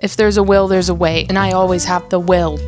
If there's a will, there's a way, and I always have the will.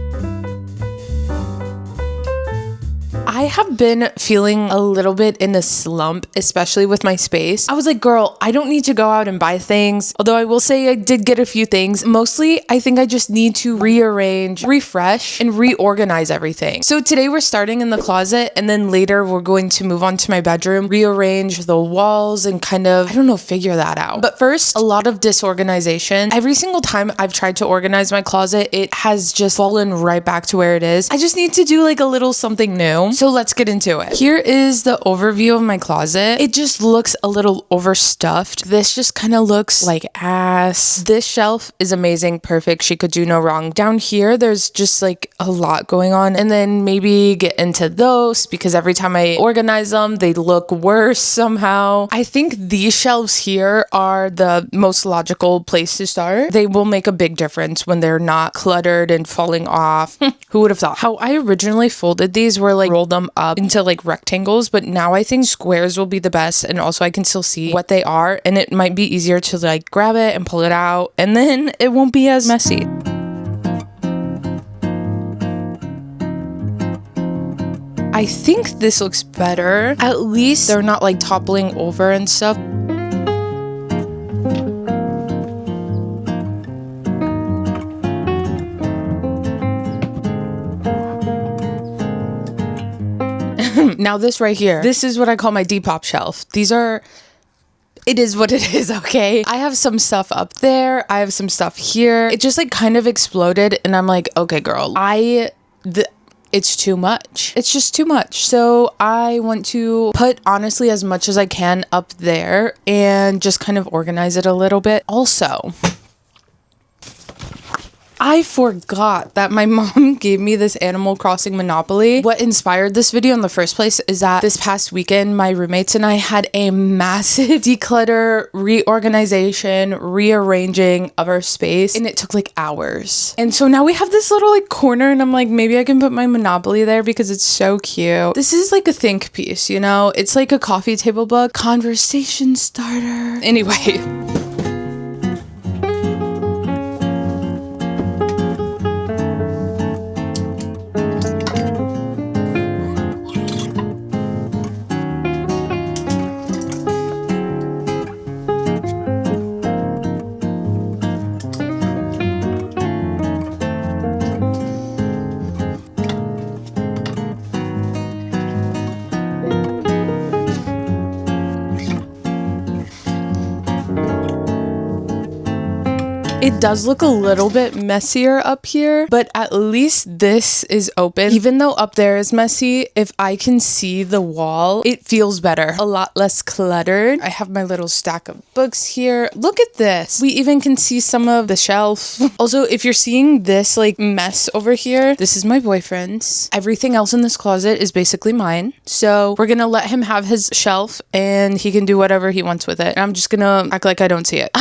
I have been feeling a little bit in a slump, especially with my space. I was like, girl, I don't need to go out and buy things. Although I will say I did get a few things. Mostly, I think I just need to rearrange, refresh, and reorganize everything. So today we're starting in the closet, and then later we're going to move on to my bedroom, rearrange the walls, and kind of, I don't know, figure that out. But first, a lot of disorganization. Every single time I've tried to organize my closet, it has just fallen right back to where it is. I just need to do like a little something new. So let's get into it. Here is the overview of my closet. It just looks a little overstuffed. This just kind of looks like ass. This shelf is amazing, perfect. She could do no wrong. Down here, there's just like a lot going on. And then maybe get into those because every time I organize them, they look worse somehow. I think these shelves here are the most logical place to start. They will make a big difference when they're not cluttered and falling off. Who would have thought? How I originally folded these were like roll them up into like rectangles, but now I think squares will be the best, and also I can still see what they are, and it might be easier to like grab it and pull it out, and then it won't be as messy. I think this looks better. At least they're not like toppling over and stuff. Now this right here, this is what I call my Depop shelf. These are, it is what it is, okay? I have some stuff up there. I have some stuff here. It just like kind of exploded, and I'm like, okay, girl, it's too much. It's just too much. So I want to put honestly as much as I can up there and just kind of organize it a little bit. Also, I forgot that my mom gave me this Animal Crossing Monopoly. What inspired this video in the first place is that this past weekend, my roommates and I had a massive declutter, reorganization, rearranging of our space, and it took like hours. And so now we have this little like corner, and I'm like, maybe I can put my Monopoly there because it's so cute. This is like a think piece, you know? It's like a coffee table book, conversation starter. Anyway. It does look a little bit messier up here, but at least this is open. Even though up there is messy, if I can see the wall, it feels better. A lot less cluttered. I have my little stack of books here. Look at this. We even can see some of the shelf. Also, if you're seeing this like mess over here, this is my boyfriend's. Everything else in this closet is basically mine. So we're gonna let him have his shelf and he can do whatever he wants with it. And I'm just gonna act like I don't see it.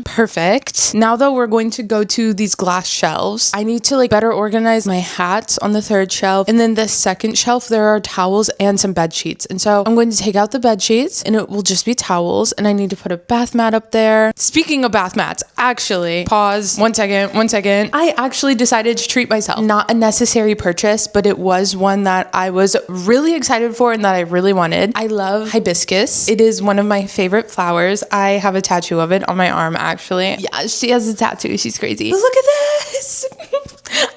Perfect. Now though, we're going to go to these glass shelves. I need to like better organize my hats on the third shelf. And then the second shelf, there are towels and some bed sheets. And so I'm going to take out the bed sheets and it will just be towels. And I need to put a bath mat up there. Speaking of bath mats, actually, pause, one second. I actually decided to treat myself. Not a necessary purchase, but it was one that I was really excited for and that I really wanted. I love hibiscus. It is one of my favorite flowers. I have a tattoo of it on my arm, actually. Yeah, she has a tattoo. She's crazy. Look at this.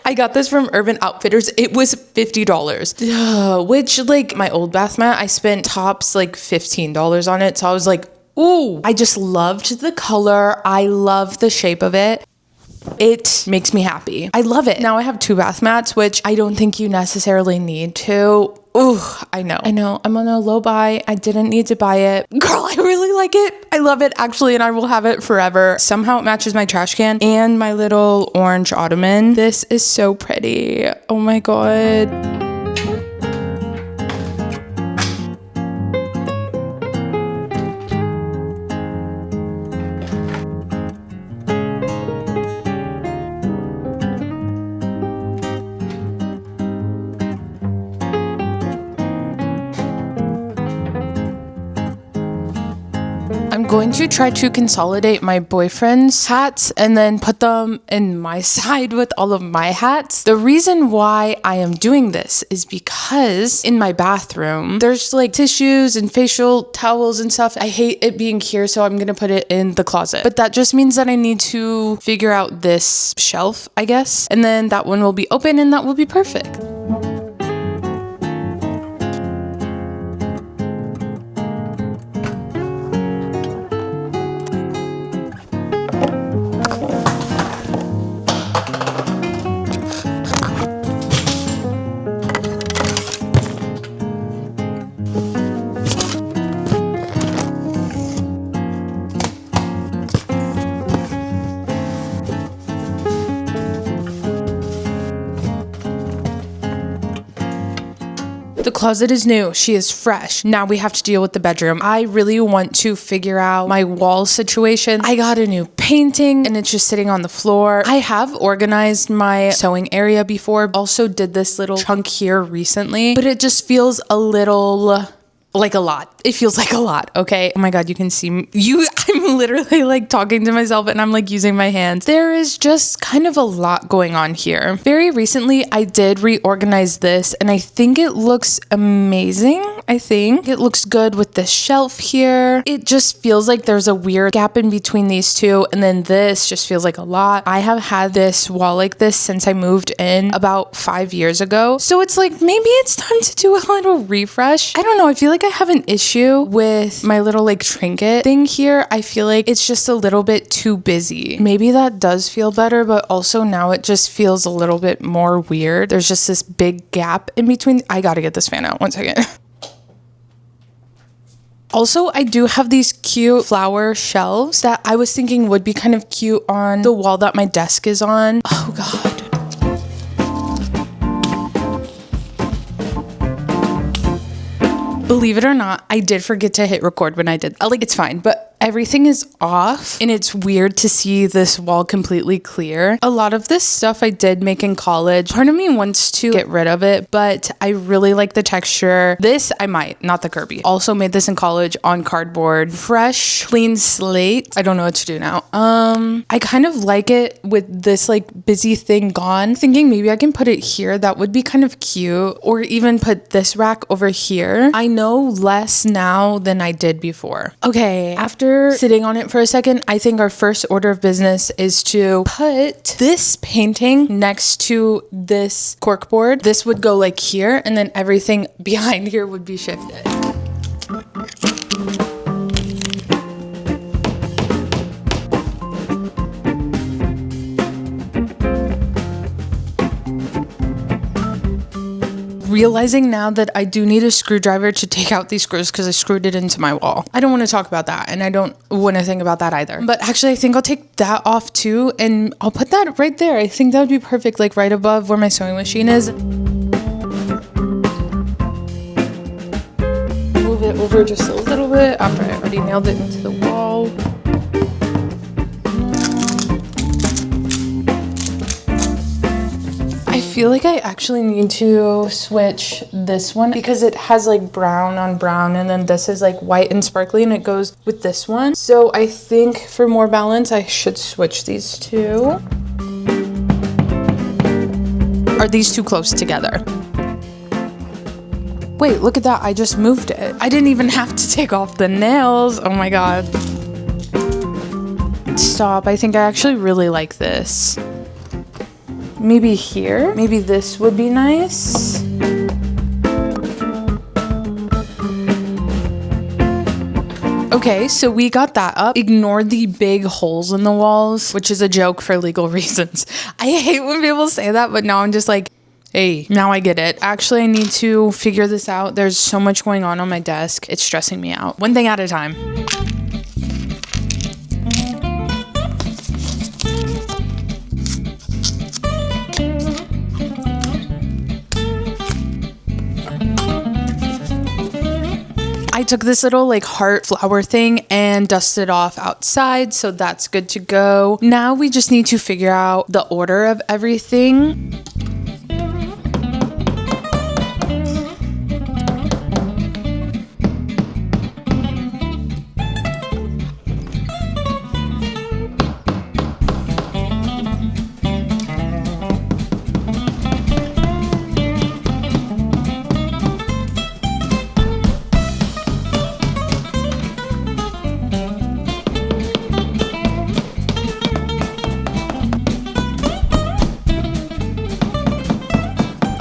I got this from Urban Outfitters. It was $50, which like my old bath mat, I spent tops like $15 on it. So I was like, ooh, I just loved the color. I love the shape of it. It makes me happy. I love it. Now I have two bath mats, which I don't think you necessarily need to. Ooh, I know. I'm on a low buy. I didn't need to buy it. Girl, I really like it. I love it actually, and I will have it forever. Somehow it matches my trash can and my little orange ottoman. This is so pretty. Oh my God. going to try to consolidate my boyfriend's hats and then put them in my side with all of my hats. The reason why I am doing this is because in my bathroom, there's like tissues and facial towels and stuff. I hate it being here, so I'm gonna put it in the closet. But that just means that I need to figure out this shelf, I guess. And then that one will be open and that will be perfect. The closet is new. She is fresh. Now we have to deal with the bedroom. I really want to figure out my wall situation. I got a new painting and it's just sitting on the floor. I have organized my sewing area before. Also did this little chunk here recently, but it just feels a little like a lot. It feels like a lot, okay? Oh my God, you can see me. I'm literally like talking to myself and I'm like using my hands. There is just kind of a lot going on here. Very recently, I did reorganize this and I think it looks amazing. I think it looks good with this shelf here. It just feels like there's a weird gap in between these two. And then this just feels like a lot. I have had this wall like this since I moved in about 5 years ago. So it's like, maybe it's time to do a little refresh. I don't know. I feel like I have an issue with my little like trinket thing here. I feel like it's just a little bit too busy. Maybe that does feel better, but also now it just feels a little bit more weird. There's just this big gap in between. I gotta get this fan out. 1 second. Also, I do have these cute flower shelves that I was thinking would be kind of cute on the wall that my desk is on. Oh God. Believe it or not, I did forget to hit record when I did. Like, it's fine, but everything is off and it's weird to see this wall completely clear. A lot of this stuff I did make in college. Part of me wants to get rid of it, but I really like the texture. This I might, not the Kirby. Also made this in college on cardboard. Fresh, clean slate. I don't know what to do now. I kind of like it with this like busy thing gone. Thinking maybe I can put it here. That would be kind of cute. Or even put this rack over here. I know less now than I did before. Okay, after sitting on it for a second, I think our first order of business is to put this painting next to this corkboard. This would go like here, and then everything behind here would be shifted. Realizing now that I do need a screwdriver to take out these screws because I screwed it into my wall. I don't want to talk about that, and I don't want to think about that either. But actually, I think I'll take that off too, and I'll put that right there. I think that would be perfect, like right above where my sewing machine is. Move it over just a little bit after I already nailed it into the wall. I feel like I actually need to switch this one because it has like brown on brown, and then this is like white and sparkly and it goes with this one. So I think for more balance, I should switch these two. Are these too close together? Wait, look at that. I just moved it. I didn't even have to take off the nails. Oh my God. Stop. I think I actually really like this. Maybe here? Maybe this would be nice. Okay, so we got that up. Ignore the big holes in the walls, which is a joke for legal reasons. I hate when people say that, but now I'm just like, hey, now I get it. Actually, I need to figure this out. There's so much going on my desk. It's stressing me out. One thing at a time. I took this little like heart flower thing and dusted off outside, so that's good to go. Now we just need to figure out the order of everything.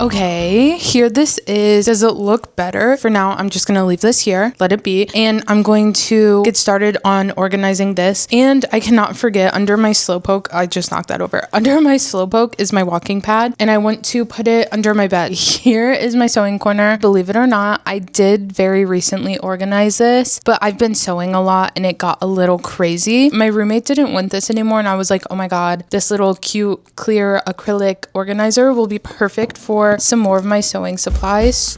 Okay, here this is. Does it look better? For now, I'm just gonna leave this here, let it be, and I'm going to get started on organizing this. And I cannot forget, under my slowpoke, I just knocked that over. Under my slowpoke is my walking pad, and I want to put it under my bed. Here is my sewing corner. Believe it or not, I did very recently organize this, but I've been sewing a lot and it got a little crazy. My roommate didn't want this anymore, and I was like, oh my god, this little cute clear acrylic organizer will be perfect for some more of my sewing supplies.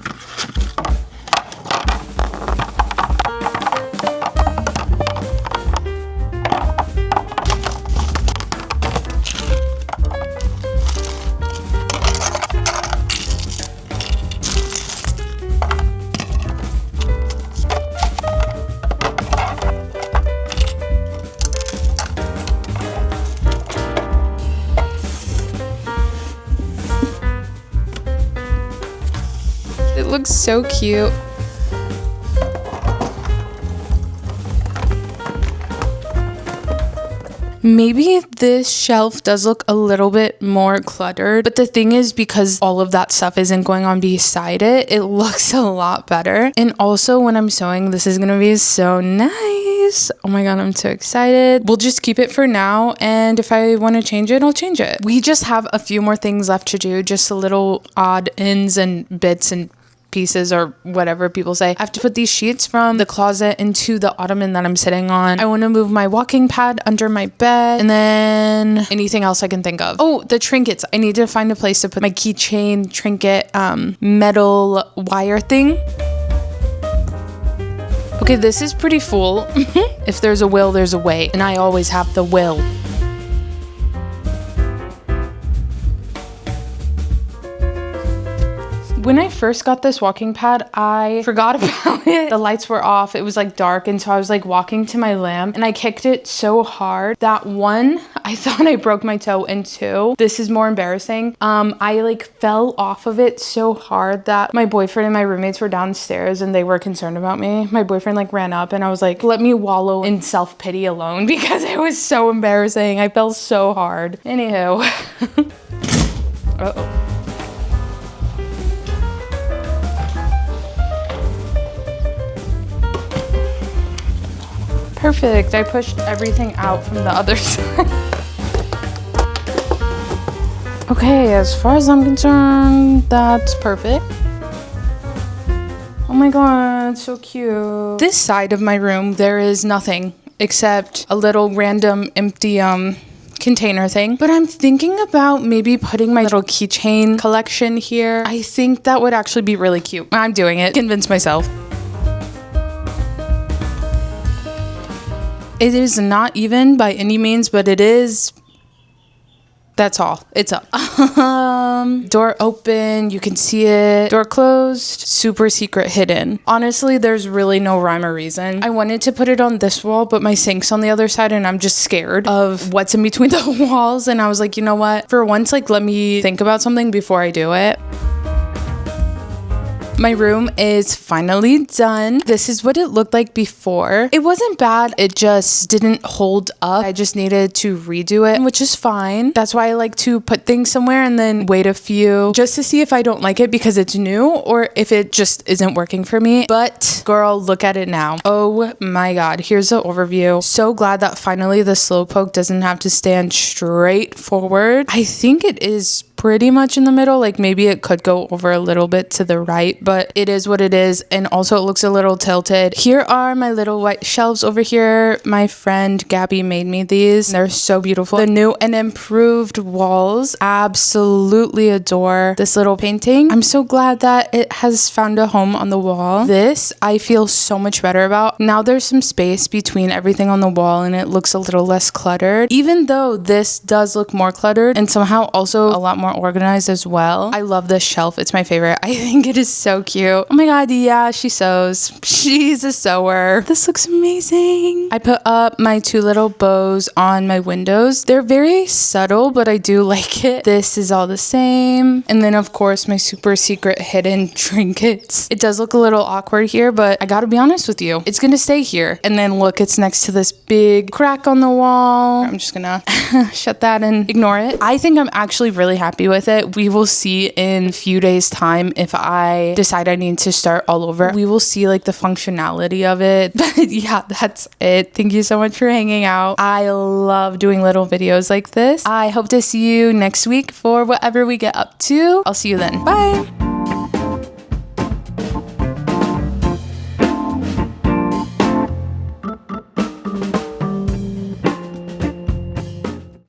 It looks so cute. Maybe this shelf does look a little bit more cluttered, but the thing is, because all of that stuff isn't going on beside it, it looks a lot better. And also when I'm sewing, this is gonna be so nice. Oh my god, I'm so excited. We'll just keep it for now, and if I want to change it, I'll change it. We just have a few more things left to do, just a little odd ends and bits and pieces, or whatever people say. I have to put these sheets from the closet into the ottoman that I'm sitting on. I want to move my walking pad under my bed, and then anything else I can think of. Oh, the trinkets. I need to find a place to put my keychain trinket metal wire thing. Okay, this is pretty full. If there's a will, there's a way, and I always have the will. When I first got this walking pad, I forgot about it. The lights were off. It was like dark, and so I was like walking to my lamp, and I kicked it so hard that one, I thought I broke my toe, and two, this is more embarrassing. I like fell off of it so hard that my boyfriend and my roommates were downstairs and they were concerned about me. My boyfriend like ran up, and I was like, let me wallow in self-pity alone because it was so embarrassing. I fell so hard. Anywho. Uh-oh. Perfect. I pushed everything out from the other side. Okay, as far as I'm concerned, that's perfect. Oh my god, so cute. This side of my room, there is nothing except a little random empty container thing, but I'm thinking about maybe putting my little keychain collection here. I think that would actually be really cute. I'm doing it. Convince myself. It is not even by any means, but it is. That's all. It's up. Door open. You can see it. Door closed. Super secret hidden. Honestly, there's really no rhyme or reason. I wanted to put it on this wall, but my sink's on the other side, and I'm just scared of what's in between the walls. And I was like, you know what? For once, like, let me think about something before I do it. My room is finally done. This is what it looked like before. It wasn't bad. It just didn't hold up. I just needed to redo it, which is fine. That's why I like to put things somewhere and then wait a few just to see if I don't like it because it's new or if it just isn't working for me. But girl, look at it now. Oh my god. Here's the overview. So glad that finally the slowpoke doesn't have to stand straight forward. I think it is pretty much in the middle. Like maybe it could go over a little bit to the right, but it is what it is. And also it looks a little tilted. Here are my little white shelves over here. My friend Gabby made me these. They're so beautiful. The new and improved walls. Absolutely adore this little painting. I'm so glad that it has found a home on the wall. This I feel so much better about. Now there's some space between everything on the wall and it looks a little less cluttered, even though this does look more cluttered and somehow also a lot more organized as well. I love this shelf. It's my favorite. I think it is so cute. Oh my god, yeah, she sews. She's a sewer. This looks amazing. I put up my two little bows on my windows. They're very subtle, but I do like it. This is all the same. And then of course my super secret hidden trinkets. It does look a little awkward here, but I gotta be honest with you. It's gonna stay here. And then look, it's next to this big crack on the wall. I'm just gonna shut that and ignore it. I think I'm actually really happy happy with it. We will see in a few days time if I decide I need to start all over. We will see like the functionality of it. But yeah, that's it. Thank you so much for hanging out. I love doing little videos like this. I hope to see you next week for whatever we get up to. I'll see you then. Bye.